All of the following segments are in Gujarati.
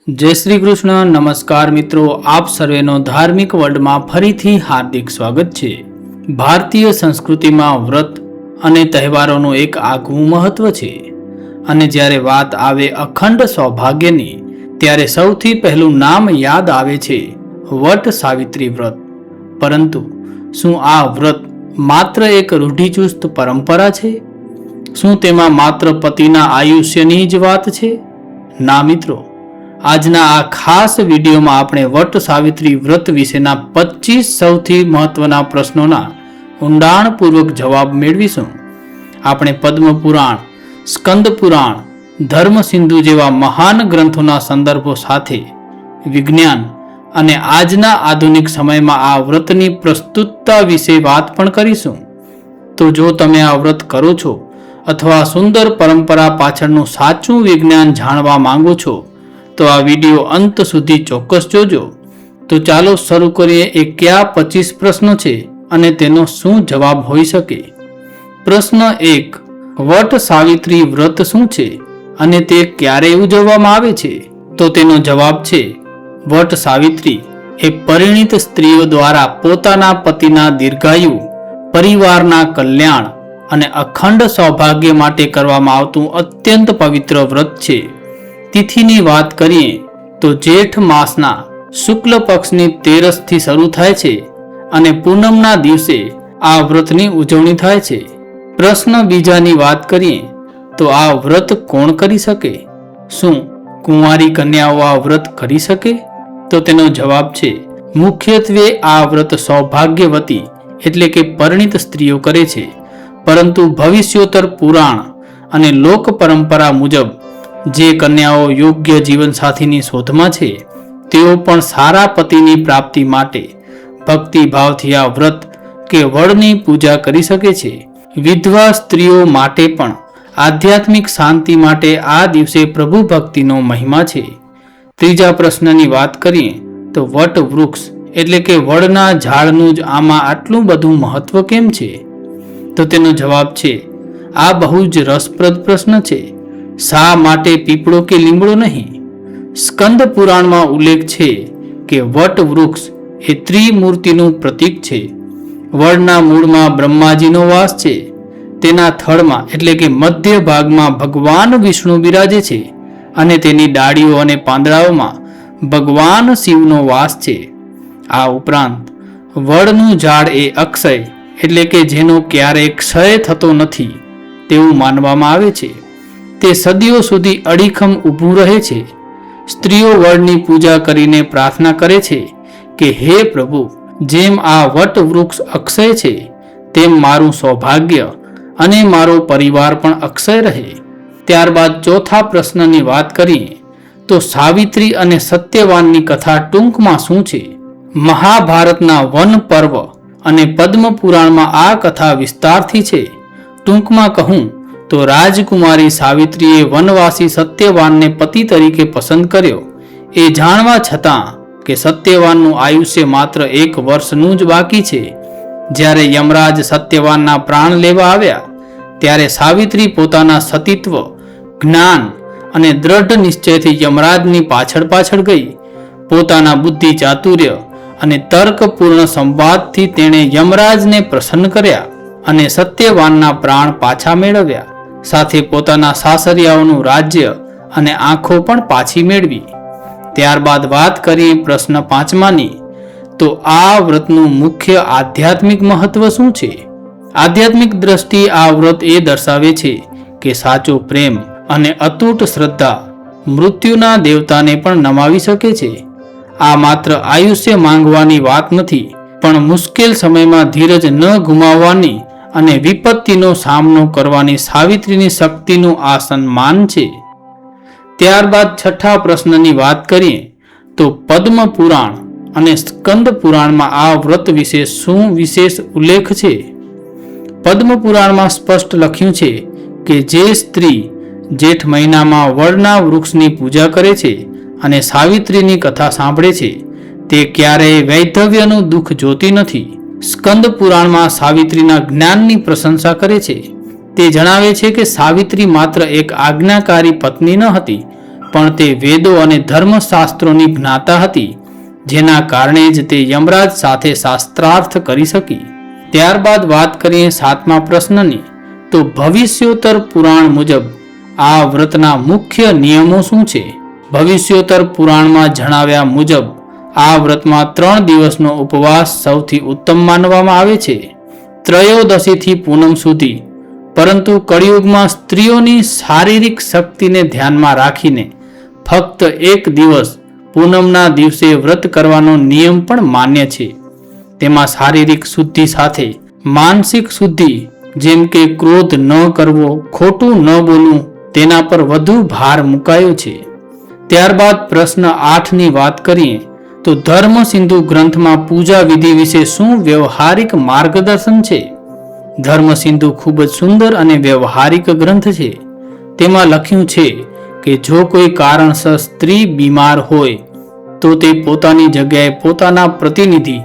जय श्री कृष्ण। नमस्कार मित्रों, आप सर्वेनो धार्मिक वर्ल्ड में फरीथी हार्दिक स्वागत है। भारतीय संस्कृति में व्रत अने तहेवारों एक आगवू महत्व है अने ज्यारे बात आवे अखंड सौभाग्यनी त्यारे सौथी पहलू नाम याद आवे छे वट सावित्री व्रत। परंतु शुं आ व्रत मात्र एक रूढ़िचुस्त परंपरा छे? शुं तेमां मात्र पतिना आयुष्यनी ज वात छे? ना मित्रों, આજના આ ખાસ વિડીયોમાં આપણે વટ સાવિત્રી વ્રત વિશેના 25 સૌથી મહત્વના પ્રશ્નોના ઊંડાણપૂર્વક જવાબ મેળવીશું। આપણે પદ્મ પુરાણ, સ્કંદ પુરાણ, ધર્મ સિંધુ જેવા મહાન ગ્રંથોના સંદર્ભો સાથે વિજ્ઞાન અને આજના આધુનિક સમયમાં આ વ્રતની પ્રસ્તુતતા વિશે વાત પણ કરીશું। તો જો તમે આ વ્રત કરો છો અથવા સુંદર પરંપરા પાછળનું સાચું વિજ્ઞાન જાણવા માંગો છો तो आ वीडियो अंत सुधी चौक्कस जोजो। तो चालो शुरू करिए ए क्या 25 प्रश्नों छे अने तेनो शुं जवाब होई सके। प्रश्न 1, वट सावित्री व्रत शुं छे अने ते क्यारे उजववामां आवे छे? तो तेनो जवाब छे वट सावित्री ए परिणित स्त्रीओ द्वारा पोताना पतिना दीर्घायु, परिवारना कल्याण अने अखंड सौभाग्य माटे करवामां आवतुं अत्यंत पवित्र व्रत छे। तिथिनी बात करिए तो जेठ मासना शुक्ल पक्षनी 13 थी शरू थाय छे अने पूनमना दिवसे आ व्रतनी उजवणी थाय छे। प्रश्न बीजानी बात करिए तो आ व्रत कोण करी सके? शुं कुंवारी कन्याओ आ व्रत करी सके? तो तेनो जवाब छे मुख्यत्वे आ व्रत सौभाग्यवती एटले के परिणित स्त्रीओ करे छे, परंतु भविष्योत्तर पुराण अने लोक परंपरा मुजब जे कन्याओ योग्य जीवन साथीनी शोधमां छे तेओ पण सारा पतिनी प्राप्ति माटे भक्ति भावथी आ व्रत के वडनी पूजा करी सके छे। विधवा स्त्रीओ माटे पण आध्यात्मिक शांति माटे आ दिवसे प्रभु भक्तिनो महिमा छे। त्रीजा प्रश्ननी बात करीए तो वट वृक्ष एटले के वडना झाड़नुं ज आमां आटલું બધું महत्व केम छे? तो तेनो जवाब छे आ बहु ज रसप्रद प्रश्न छे। शा माटे पीपड़ो के લીમડો नहीं? स्कंद पुराण में उल्लेख छे के वट वृक्ष ए त्रिमूर्तिनुं प्रतीक छे। वडना मूळमां ब्रह्माजीनो वास छे, तेना थळमां एटले के मध्य भागमां भगवान विष्णु बिराजे छे अने तेनी डाळीओ अने પાંદડાઓમાં भगवान शिवनो वास छे। आ उपरांत वडनुं झाड़ ए अक्षय एटले के जेनो क्यारे क्षय थतो नथी तेवुं मानवामां आवे छे। ते सदियों सुधी अડીખમ ઊભું રહે છે। સ્ત્રીઓ વડની પૂજા કરીને પ્રાર્થના કરે છે કે હે પ્રભુ, જેમ આ વટ વૃક્ષ અક્ષય છે તેમ મારું સૌભાગ્ય અને મારો પરિવાર પણ અક્ષય રહે। ત્યારબાદ ચોથા પ્રશ્નની વાત કરીએ તો સાવિત્રી અને સત્યવાનની કથા ટૂંકમાં શું છે? મહાભારતના વન પર્વ અને પદ્મ પુરાણમાં આ કથા વિસ્તારથી છે। ટૂંકમાં કહું तो राजकुमारी सावित्रीए वनवासी सत्यवान ने पति तरीके पसंद कर्यो। ए जाणवा छतां के सत्यवाननुं आयुष्य मात्र 1 वर्षनुं ज बाकी छे। ज्यारे यमराज सत्यवानना प्राण लेवा आव्या त्यारे सावित्री पोताना सतीत्व, ज्ञान अने दृढ़ निश्चयथी यमराजनी पाछळ पाछळ गई। पोताना बुद्धि चातुर्य अने तर्कपूर्ण संवादथी तेणे यमराजने प्रसन्न कर्या अने सत्यवानना प्राण पाछा मेळव्या। साथे पोताना सासरियाओनुं राज्य अने आंखो पण पाछी मेळवी। त्यारबाद बात करीए प्रश्न 5मानी तो आ व्रतनुं मुख्य आध्यात्मिक महत्व शुं छे? आध्यात्मिक दृष्टिए आ व्रत ए दर्शावे छे के साचो प्रेम अने अतूट श्रद्धा मृत्युना देवताने पण नमावी सके छे। आ मात्र आयुष्य मांगवानी वात नथी, पण मुश्केल समयमां धीरज न गुमाववानी અને વિપત્તિનો સામનો કરવાની સાવિત્રીની શક્તિનું આ સન્માન છે। ત્યારબાદ છઠ્ઠા પ્રશ્નની વાત કરીએ તો પદ્મ પુરાણ અને સ્કંદ પુરાણમાં આ વ્રત વિશે શું વિશેષ ઉલ્લેખ છે? પદ્મ પુરાણમાં સ્પષ્ટ લખ્યું છે કે જે સ્ત્રી જેઠ મહિનામાં વડના વૃક્ષની પૂજા કરે છે અને સાવિત્રીની કથા સાંભળે છે તે ક્યારેય વૈધવ્યનું દુઃખ જોતી નથી। स्कंद पुराण में सावित्रीना ज्ञाननी प्रशंसा करे छे। ते जणावे छे के सावित्री मात्र एक आज्ञाकारी पत्नी न हती, પણ તે વેદો અને ધર્મશાસ્ત્રોની જ્ઞાતા હતી, જેના કારણે જ તે યમરાજ સાથે શાસ્ત્રાર્થ કરી શકી. ત્યારબાદ વાત કરીએ 7મા પ્રશ્નની, તો ભવિષ્યોત્તર પુરાણ મુજબ આ વ્રતના મુખ્ય નિયમો શું છે? ભવિષ્યોત્તર પુરાણમાં જણાવ્યા મુજબ આ વ્રતમાં 3 દિવસનો ઉપવાસ સૌથી ઉત્તમ માનવામાં આવે છે, ત્રયોદશીથી પૂનમ સુધી. પરંતુ કળિયુગમાં સ્ત્રીઓની શારીરિક શક્તિને ધ્યાનમાં રાખીને ફક્ત 1 દિવસ પૂનમના દિવસે વ્રત કરવાનો નિયમ પણ માન્ય છે. તેમાં શારીરિક શુદ્ધિ સાથે માનસિક શુદ્ધિ, જેમ કે ક્રોધ ન કરવો, ખોટું ન બોલવું, તેના પર વધુ ભાર મુકાયો છે. ત્યારબાદ પ્રશ્ન 8ની વાત કરીએ તો ધર્મ સિંધુ ગ્રંથમાં પૂજા વિધિ વિશે શું વ્યવહારિક માર્ગદર્શન છે? ધર્મ સિંધુ ખૂબ જ સુંદર અને વ્યવહારિક ગ્રંથ છે. તેમાં લખ્યું છે કે જો કોઈ કારણસર સ્ત્રી બીમાર હોય તો તે પોતાની જગ્યાએ પોતાના પ્રતિનિધિ,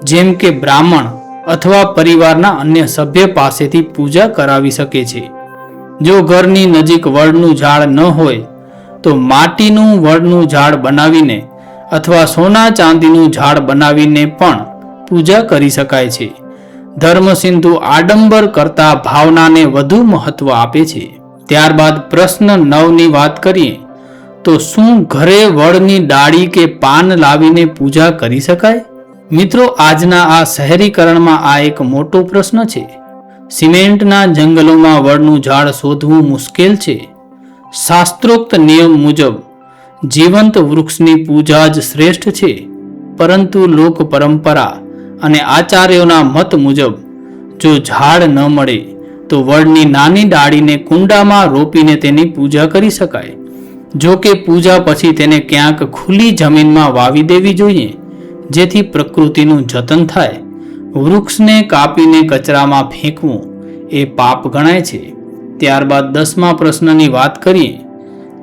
જેમ કે બ્રાહ્મણ અથવા પરિવારના અન્ય સભ્ય પાસેથી પૂજા કરાવી શકે છે. જો ઘરની નજીક વડનું ઝાડ ન હોય તો માટીનું વડનું ઝાડ બનાવીને અથવા સોના ચાંદીનું ઝાડ બનાવીને પણ પૂજા કરી શકાય છે. ધર્મ સિંધુ આડંબર કરતા ભાવનાને વધુ મહત્વ આપે છે. ત્યારબાદ પ્રશ્ન 9ની વાત કરીએ તો શું ઘરે વડની ડાળી કે પાન લાવીને પૂજા કરી શકાય? મિત્રો, આજના આ શહેરીકરણમાં આ એક મોટો પ્રશ્ન છે. સિમેન્ટના જંગલોમાં વડનું ઝાડ શોધવું મુશ્કેલ છે. શાસ્ત્રોક્ત નિયમ મુજબ જીવંત વૃક્ષની પૂજા જ શ્રેષ્ઠ છે, પરંતુ લોક પરંપરા અને આચાર્યોના મત મુજબ જો ઝાડ ન મળે તો વડની નાની ડાળીને કુંડામાં રોપીને તેની પૂજા કરી શકાય. જો કે પૂજા પછી તેને ક્યાંક ખુલ્લી જમીનમાં વાવી દેવી જોઈએ, જેથી પ્રકૃતિનું જતન થાય. વૃક્ષને કાપીને કચરામાં ફેંકવું એ પાપ ગણાય છે. ત્યારબાદ 10મા પ્રશ્નની વાત કરીએ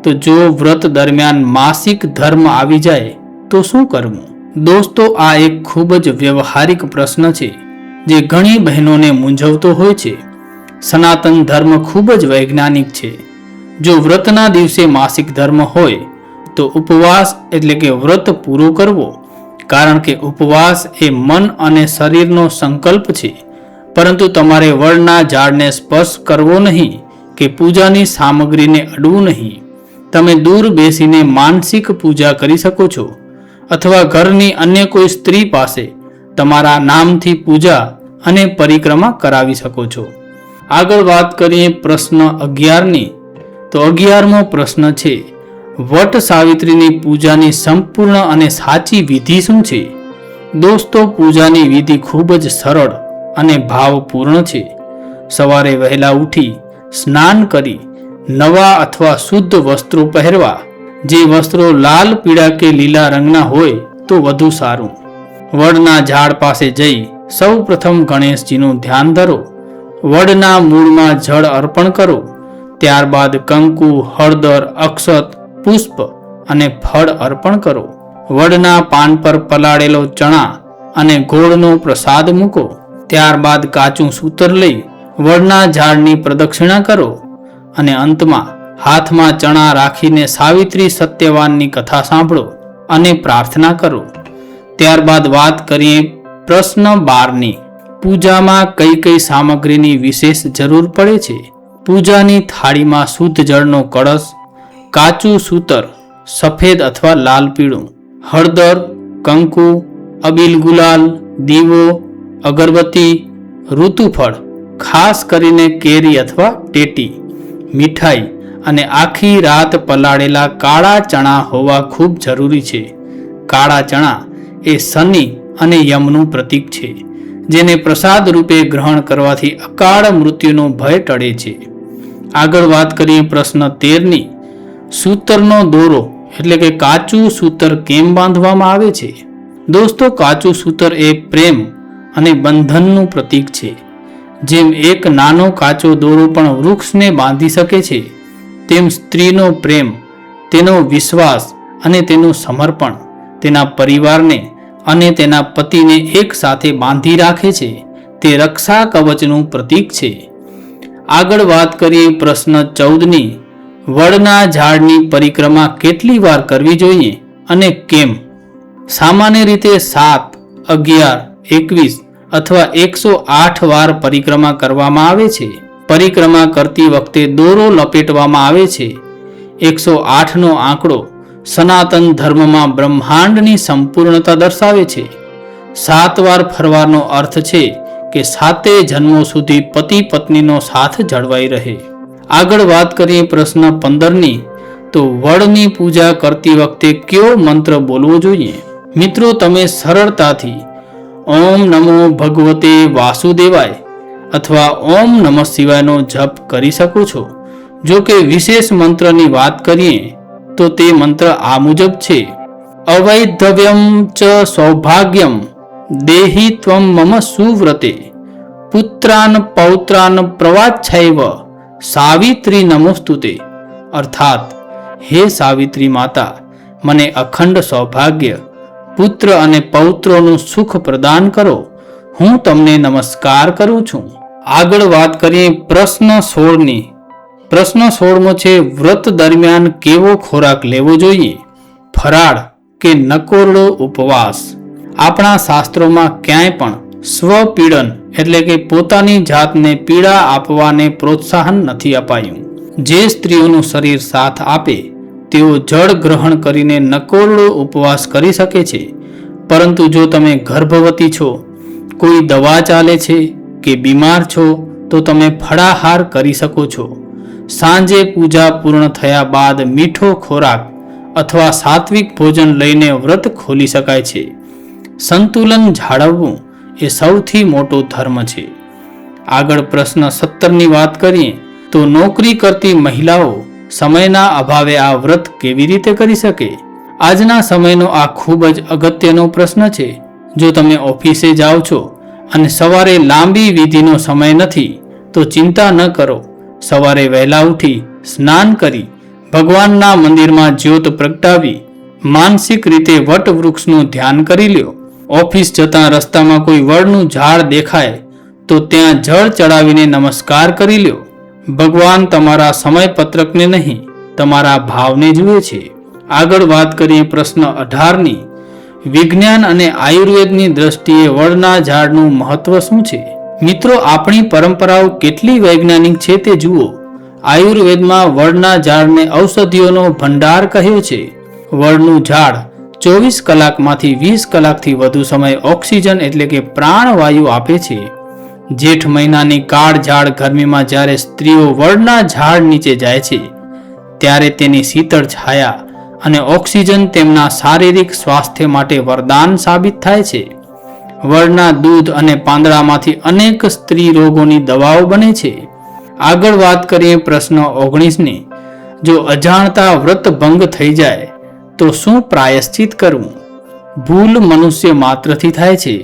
તો જો વ્રત દરમિયાન માસિક ધર્મ આવી જાય તો શું કરવું? દોસ્તો, આ એક ખૂબ જ વ્યવહારિક પ્રશ્ન છે જે ઘણી બહેનોને મૂંઝવતો હોય છે. સનાતન ધર્મ ખૂબ જ વૈજ્ઞાનિક છે. જો વ્રતના દિવસે માસિક ધર્મ હોય તો ઉપવાસ એટલે કે વ્રત પૂરો કરવો, કારણ કે ઉપવાસ એ મન અને શરીરનો સંકલ્પ છે. પરંતુ તમારે વડના ઝાડને સ્પર્શ કરવો નહીં કે પૂજાની સામગ્રીને અડવું નહીં. તમે દૂર બેસીને માનસિક પૂજા કરી શકો છો અથવા ઘરની અન્ય કોઈ સ્ત્રી પાસે તમારા નામથી પૂજા અને પરિક્રમા કરાવી શકો છો. આગળ વાત કરીએ પ્રશ્ન 11ની તો 11મો પ્રશ્ન છે, વટ સાવિત્રીની પૂજાની સંપૂર્ણ અને સાચી વિધિ શું છે? દોસ્તો, પૂજાની વિધિ ખૂબ જ સરળ અને ભાવપૂર્ણ છે. સવારે વહેલા ઉઠી સ્નાન કરી નવા અથવા શુદ્ધ વસ્ત્રો પહેરવા. જે વસ્ત્રો લાલ, પીળા કે લીલા રંગના હોય તો વધુ સારું. વડના ઝાડ પાસે જઈ સૌ પ્રથમ ગણેશજીનું ધ્યાન ધરો. વડના મૂળમાં જળ અર્પણ કરો. ત્યારબાદ કંકુ, હળદર, અક્ષત, પુષ્પ અને ફળ અર્પણ કરો. વડના પાન પર પલાળેલો ચણા અને ગોળનો પ્રસાદ મૂકો. ત્યારબાદ કાચું સૂતર લઈ વડના ઝાડની પ્રદક્ષિણા કરો અને અંતમાં હાથમાં ચણા રાખીને સાવિત્રી સત્યવાનની કથા સાંભળો અને પ્રાર્થના કરો. ત્યારબાદ વાત કરીએ પ્રશ્ન 12ની. પૂજામાં કઈ કઈ સામગ્રીની વિશેષ જરૂર પડે છે? પૂજાની થાળીમાં શુદ્ધ જળનો કળશ, કાચું સૂતર સફેદ અથવા લાલ પીળું, હળદર, કંકુ, અબીલ ગુલાલ, દીવો, અગરબત્તી, ઋતુફળ ખાસ કરીને કેરી અથવા ટેટી, મીઠાઈ અને આખી રાત પલાળેલા કાળા ચણા હોવા ખૂબ જરૂરી છે. કાળા ચણા એ શનિ અને યમનું પ્રતીક છે, જેને પ્રસાદ રૂપે ગ્રહણ કરવાથી અકાળ મૃત્યુનો ભય ટળે છે. આગળ વાત કરીએ પ્રશ્ન 13ની. સૂતરનો દોરો એટલે કે કાચું સૂતર કેમ બાંધવામાં આવે છે? દોસ્તો, કાચું સૂતર એ પ્રેમ અને બંધનનું પ્રતીક છે. જેમ એક નાનો કાચો દોરો પણ વૃક્ષને બાંધી શકે છે, તેમ સ્ત્રીનો પ્રેમ, તેનો વિશ્વાસ અને તેનું સમર્પણ તેના પરિવારને અને તેના પતિને એક સાથે બાંધી રાખે છે. તે રક્ષા કવચનું પ્રતીક છે. આગળ વાત કરીએ પ્રશ્ન 14ની. વડના ઝાડની પરિક્રમા કેટલી વાર કરવી જોઈએ અને કેમ? સામાન્ય રીતે 7, 11, 21 અથવા 108 વાર પરિક્રમા કરવામાં આવે છે. પરિક્રમા કરતી વખતે દોરો લપેટવામાં આવે છે. 108નો આંકડો સનાતન ધર્મમાં બ્રહ્માંડની સંપૂર્ણતા દર્શાવે છે. 7 વાર ફરવાનો અર્થ છે કે 7 જન્મો સુધી પતિ પત્નીનો સાથ જળવાઈ રહે. આગળ વાત કરીએ પ્રશ્ન 15ની, તો વડની પૂજા કરતી વખતે કયો મંત્ર બોલવો જોઈએ? મિત્રો, તમે સરળતાથી ઓમ નમો ભગવતે વાસુદેવાય અથવા ઓમ નમઃ શિવાયનો જપ કરી શકો છો. જો કે વિશેષ મંત્રની વાત કરીએ તો તે મંત્ર આ મુજબ છે: અવૈધવ્યમ ચ સૌભાગ્યમ દેહી ત્વમ મમ સુવ્રતે પુત્રાન પૌત્રાન પ્રવાચ્છૈવ સાવિત્રી નમોસ્તુતે. અર્થાત, હે સાવિત્રી માતા, મને અખંડ સૌભાગ્ય, પુત્ર અને પૌત્રોનું સુખ પ્રદાન કરો. હું તમને નમસ્કાર કરું છું. આગળ વાત કરીએ પ્રશ્ન 16ની. પ્રશ્ન 16મો છે: વ્રત દરમિયાન કેવો ખોરાક લેવો જોઈએ? ફરાળ કે નકોરડો ઉપવાસ? આપણા શાસ્ત્રોમાં ક્યાંય પણ સ્વપીડન એટલે કે પોતાની જાતને પીડા આપવાને પ્રોત્સાહન નથી અપાયું. જે સ્ત્રીઓનું શરીર સાથ આપે તેઓ જળ ગ્રહણ કરીને નકોરડો ઉપવાસ કરી શકે છે. પરંતુ જો તમે ગર્ભવતી છો, કોઈ દવા ચાલે છે કે બીમાર છો તો તમે ફળાહાર કરી શકો છો. સાંજે પૂજા પૂર્ણ થયા બાદ મીઠો ખોરાક અથવા સાત્વિક ભોજન લઈને વ્રત ખોલી શકાય છે. સંતુલન જાળવવું એ સૌથી મોટો ધર્મ છે. આગળ પ્રશ્ન 17ની વાત કરીએ તો નોકરી કરતી મહિલાઓ સમયના અભાવે આ વ્રત કેવી રીતે કરી શકે? આજના સમયનો આ ખૂબ જ અગત્યનો પ્રશ્ન છે. જો તમે ઓફિસે જાઓ છો અને સવારે લાંબી વિધિનો સમય નથી તો ચિંતા ન કરો. સવારે વહેલા ઉઠી સ્નાન કરી ભગવાનના મંદિરમાં જ્યોત પ્રગટાવી માનસિક રીતે વટવૃક્ષનું ધ્યાન કરી લ્યો. ઓફિસ જતા રસ્તામાં કોઈ વડનું ઝાડ દેખાય તો ત્યાં જળ ચડાવીને નમસ્કાર કરી લ્યો. ભગવાન તમારા સમયપત્રકને નહીં, તમારા ભાવને જુએ છે. આગળ વાત કરીએ પ્રશ્ન 18ની. વિજ્ઞાન અને આયુર્વેદની દ્રષ્ટિએ વડના ઝાડનું મહત્વ શું છે? મિત્રો, આપણી પરંપરાઓ કેટલી વૈજ્ઞાનિક છે તે જુઓ. આયુર્વેદમાં વડના ઝાડને ઔષધિઓનો ભંડાર કહ્યો છે. વડનું ઝાડ 24 કલાકમાંથી 20 કલાકથી વધુ સમય ઓક્સિજન એટલે કે પ્રાણવાયુ આપે છે. જેઠ મહિનાની કાળઝાળ ગરમીમાં જ્યારે સ્ત્રીઓ વડના ઝાડ નીચે જાય છે ત્યારે તેની શીતળ છાયા અને ઓક્સિજન તેમના શારીરિક સ્વાસ્થ્ય માટે વરદાન સાબિત થાય છે. વડના દૂધ અને પાંદડામાંથી અનેક સ્ત્રી રોગોની દવાઓ બને છે. આગળ વાત કરીએ પ્રશ્ન 19ની. જો અજાણતા વ્રત ભંગ થઈ જાય તો શું પ્રાયશ્ચિત કરવું? ભૂલ મનુષ્ય માત્રથી થાય છે.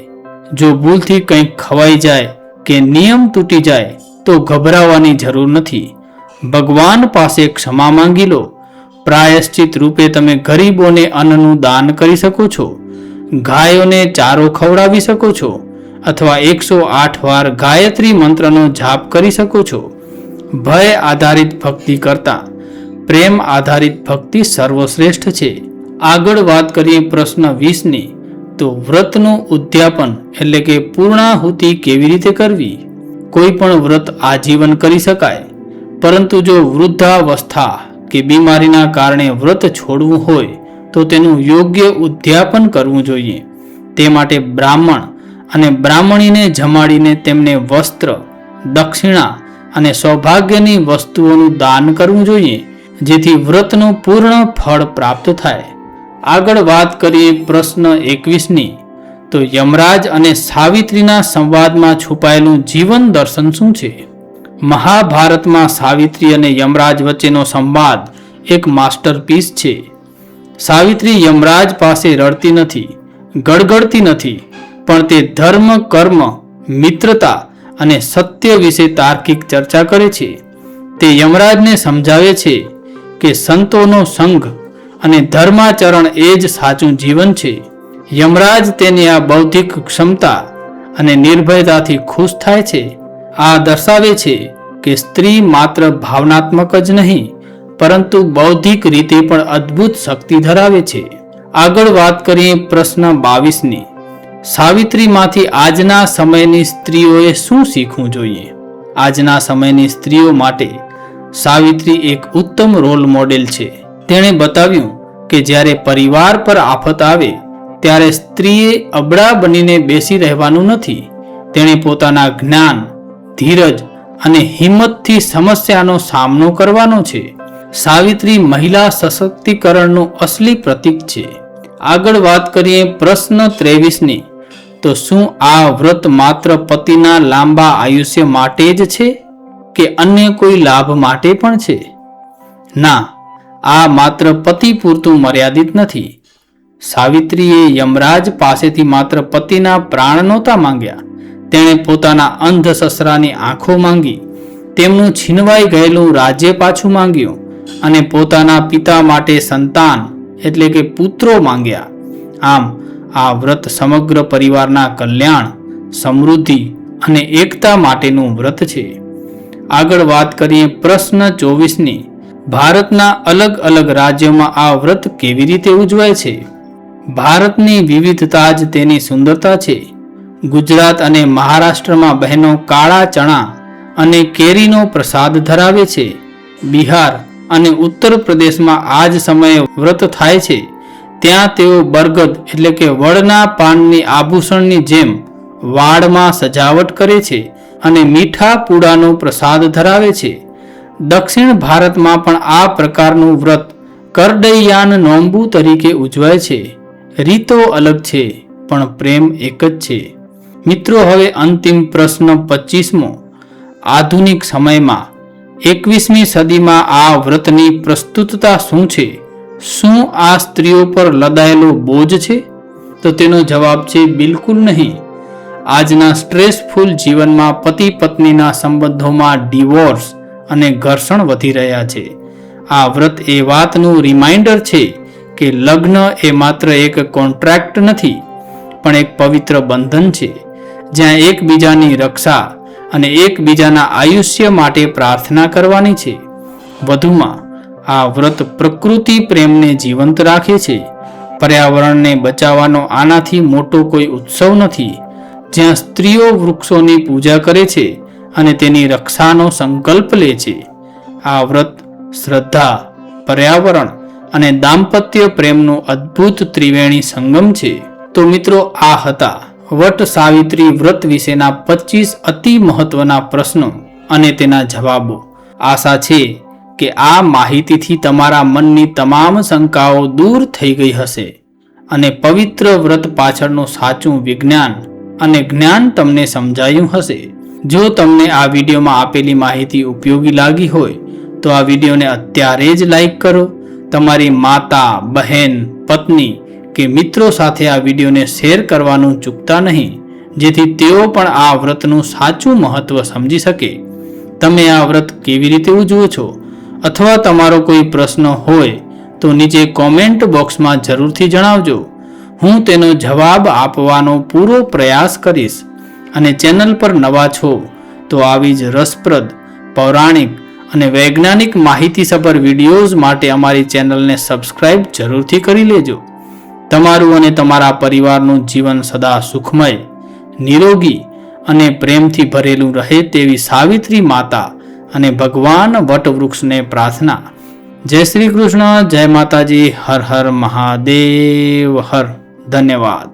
જો ભૂલથી કંઈક ખવાઈ જાય કે નિયમ તૂટી જાય તો ગભરાવાની જરૂર નથી. ભગવાન પાસે ક્ષમા માંગી લો. પ્રાયશ્ચિત રૂપે તમે ગરીબોને અન્નનું દાન કરી શકો છો, ગાયોને ચારો ખવડાવી શકો છો અથવા 108 વાર ગાયત્રી મંત્રનો જાપ કરી શકો છો. ભય આધારિત ભક્તિ કરતા પ્રેમ આધારિત ભક્તિ સર્વશ્રેષ્ઠ છે. આગળ વાત કરીએ પ્રશ્ન 20ની. તો વ્રતનું ઉદ્યાપન એટલે કે પૂર્ણાહુતિ કેવી રીતે કરવી? કોઈ પણ વ્રત આજીવન કરી શકાય, પરંતુ જો વૃદ્ધાવસ્થા કે બીમારીના કારણે વ્રત છોડવું હોય તો તેનું યોગ્ય ઉદ્યાપન કરવું જોઈએ. તે માટે બ્રાહ્મણ અને બ્રાહ્મણીને જમાડીને તેમને વસ્ત્ર, દક્ષિણા અને સૌભાગ્યની વસ્તુઓનું દાન કરવું જોઈએ, જેથી વ્રતનું પૂર્ણ ફળ પ્રાપ્ત થાય. આગળ વાત કરીએ પ્રશ્ન 21ની. તો યમરાજ અને સાવિત્રીના સંવાદમાં છુપાયેલું જીવન દર્શન શું છે? મહાભારતમાં સાવિત્રી અને યમરાજ વચ્ચેનો સંવાદ એક માસ્ટરપીસ છે. સાવિત્રી યમરાજ પાસે રડતી નથી, ગડગડતી નથી, પણ તે ધર્મ, કર્મ, મિત્રતા અને સત્ય વિશે તાર્કિક ચર્ચા કરે છે. તે યમરાજને સમજાવે છે કે સંતોનો સંગ અને ધર્માચરણ એ જ સાચું જીવન છે. યમરાજ તેની આ બૌદ્ધિક ક્ષમતા અને નિર્ભયતાથી ખુશ થાય છે. આ દર્શાવે છે કે સ્ત્રી માત્ર ભાવનાત્મક જ નહીં પરંતુ બૌદ્ધિક રીતે પણ અદ્ભુત શક્તિ ધરાવે છે. આગળ વાત કરીએ પ્રશ્ન 22ની. સાવિત્રીમાંથી આજના સમયની સ્ત્રીઓએ શું શીખવું જોઈએ? આજના સમયની સ્ત્રીઓ માટે સાવિત્રી એક ઉત્તમ રોલ મોડેલ છે. તેણે બતાવ્યું કે જ્યારે પરિવાર પર આફત આવે ત્યારે સ્ત્રીએ અબળા બનીને બેસી રહેવાનું નથી. તેણે પોતાના જ્ઞાન, ધીરજ અને હિંમતથી સમસ્યાનો સામનો કરવાનો છે. સાવિત્રી મહિલા સશક્તિકરણનું અસલી પ્રતીક છે. આગળ વાત કરીએ પ્રશ્ન 23ની. તો શું આ વ્રત માત્ર પતિના લાંબા આયુષ્ય માટે જ છે કે અન્ય કોઈ લાભ માટે પણ છે? ના, આ માત્ર પતિ પૂરતું મર્યાદિત નથી. સાવિત્રીએ યમરાજ પાસેથી માત્ર પતિના પ્રાણ નહોતા માંગ્યા. તેણે પોતાના અંધ સસરાની આંખો માંગી, તેમનું છીનવાઈ ગયેલું રાજ્ય પાછું માંગ્યું અને પોતાના પિતા માટે સંતાન એટલે કે પુત્રો માંગ્યા. આમ આ વ્રત સમગ્ર પરિવારના કલ્યાણ, સમૃદ્ધિ અને એકતા માટેનું વ્રત છે. આગળ વાત કરીએ પ્રશ્ન 24ની. ભારતના અલગ અલગ રાજ્યોમાં આ વ્રત કેવી રીતે ઉજવાય છે? ભારતની વિવિધતા જ તેની સુંદરતા છે. ગુજરાત અને મહારાષ્ટ્રમાં બહેનો કાળા ચણા અને કેરીનો પ્રસાદ ધરાવે છે. બિહાર અને ઉત્તર પ્રદેશમાં આ જ સમયે વ્રત થાય છે. ત્યાં તેઓ બરગદ એટલે કે વડના પાનની આભૂષણની જેમ વાળમાં સજાવટ કરે છે અને મીઠા પૂડાનો પ્રસાદ ધરાવે છે. દક્ષિણ ભારતમાં પણ આ પ્રકારનું વ્રત કરડૈયાન નોંબુ તરીકે ઉજવાય છે. રીતો અલગ છે પણ પ્રેમ એક જ છે. મિત્રો, હવે અંતિમ પ્રશ્ન 25મો. આધુનિક સમયમાં 21મી સદીમાં આ વ્રતની પ્રસ્તુતતા શું છે? શું આ સ્ત્રીઓ પર લદાયેલો બોજ છે? તો તેનો જવાબ છે બિલકુલ નહીં. આજના સ્ટ્રેસફુલ જીવનમાં પતિ પત્નીના સંબંધોમાં ડિવોર્સ અને ઘર્ષણ વધી રહ્યા છે. આ વ્રત એ વાતનું રિમાઇન્ડર છે કે લગ્ન એ માત્ર એક કોન્ટ્રાક્ટ નથી, પણ એક પવિત્ર બંધન છે જ્યાં એકબીજાની રક્ષા અને એકબીજાના આયુષ્ય માટે પ્રાર્થના કરવાની છે. વધુમાં આ વ્રત પ્રકૃતિ પ્રેમને જીવંત રાખે છે. પર્યાવરણને બચાવવાનો આનાથી મોટો કોઈ ઉત્સવ નથી. જ્યાં સ્ત્રીઓ વૃક્ષોની પૂજા કરે છે અને તેની રક્ષાનો સંકલ્પ લે છે. આ વ્રત શ્રદ્ધા, પર્યાવરણ અને દાંપત્ય પ્રેમનું અદ્ભુત ત્રિવેણી સંગમ છે. તો મિત્રો, આ હતા વટ સાવિત્રી વ્રત વિશેના 25 અતિ મહત્વના પ્રશ્નો અને તેના જવાબો. આશા છે કે આ માહિતીથી તમારા મનની તમામ શંકાઓ દૂર થઈ ગઈ હશે અને પવિત્ર વ્રત પાછળનું સાચું વિજ્ઞાન અને જ્ઞાન તમને સમજાયું હશે. જો તમને આ વિડીયોમાં આપેલી માહિતી ઉપયોગી લાગી હોય તો આ વિડીયોને અત્યારે જ લાઈક કરો. તમારી માતા, બહેન, પત્ની કે મિત્રો સાથે આ વિડીયોને શેર કરવાનું ચૂકતા નહીં, જેથી તેઓ પણ આ વ્રતનું સાચું મહત્વ સમજી શકે. તમે આ વ્રત કેવી રીતે ઉજવો છો અથવા તમારો કોઈ પ્રશ્ન હોય તો નીચે કોમેન્ટ બોક્સમાં જરૂરથી જણાવજો. હું તેનો જવાબ આપવાનો પૂરો પ્રયાસ કરીશ. અને ચેનલ પર નવા છો તો આવી જ રસપ્રદ, પૌરાણિક અને વૈજ્ઞાનિક માહિતીસભર વિડીયોઝ માટે અમારી ચેનલને સબસ્ક્રાઇબ જરૂરથી કરી લેજો. તમારું અને તમારા પરિવારનું જીવન સદા સુખમય, નિરોગી અને પ્રેમથી ભરેલું રહે તેવી સાવિત્રી માતા અને ભગવાન વટવૃક્ષને પ્રાર્થના. જય શ્રી કૃષ્ણ, જય માતાજી, હર હર મહાદેવ હર. ધન્યવાદ.